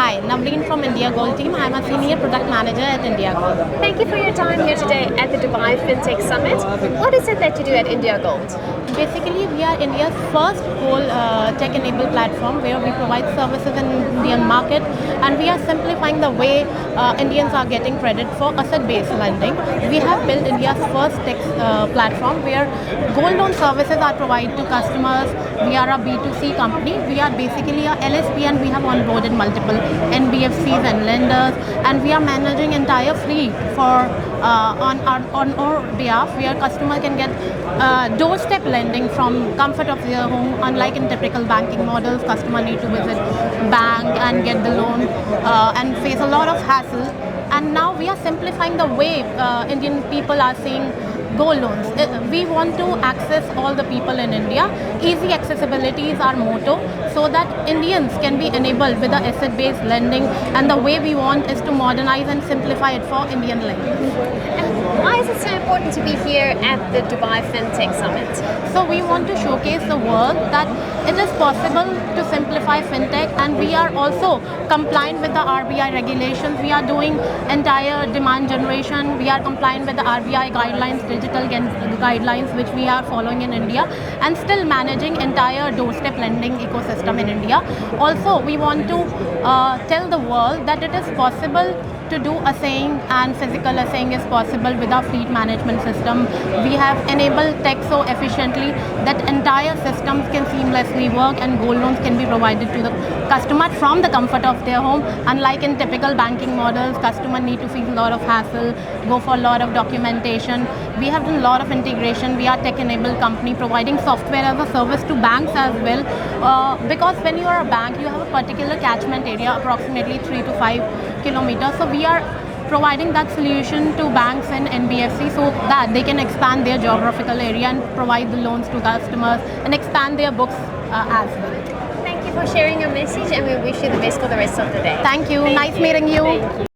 Hi, Navleen from India Gold team. I'm a senior product manager at India Gold. Thank you for your time here today at the Dubai FinTech Summit. What is it that you do at India Gold? Basically, we are India's first whole tech-enabled platform where we provide services in Indian market, and we are simplifying the way Indians are getting credit for asset-based lending. We have built India's first tech platform where gold loan services are provided to customers. We are a B2C company. We are basically a LSP, and we have onboarded multiple NBFCs and lenders, and we are managing entire fleet for on our behalf, where customer can get doorstep lending from comfort of their home. Unlike in typical banking models, customer need to visit bank and get the loan and face a lot of hassle. And now we are simplifying the way Indian people are seeing gold loans. We want to access all the people in India. Easy accessibility is our motto, so that Indians can be enabled with the asset-based lending, and the way we want is to modernize and simplify it for Indian lenders. And why is it so important to be here at the Dubai FinTech Summit? So we want to showcase the world that it is possible to simplify fintech, and we are also compliant with the RBI regulations. We are doing entire demand generation. We are compliant with the RBI guidelines, digital guidelines, which we are following in India, and still managing entire doorstep lending ecosystem in India. Also, we want to tell the world that it is possible to do assaying, and physical assaying is possible with our fleet management system. We have enabled tech so efficiently that entire systems can seamlessly work, and gold loans can be provided to the customer from the comfort of their home. Unlike in typical banking models, customer need to face a lot of hassle, go for a lot of documentation. We have done a lot of integration. We are tech-enabled company providing software as a service to banks as well. Because when you are a bank, you have a particular catchment area, approximately 3 to 5 kilometers. So we are providing that solution to banks and NBFC, so that they can expand their geographical area and provide the loans to customers and expand their books as well. Thank you for sharing your message, and we wish you the best for the rest of the day. Thank you. Nice meeting you.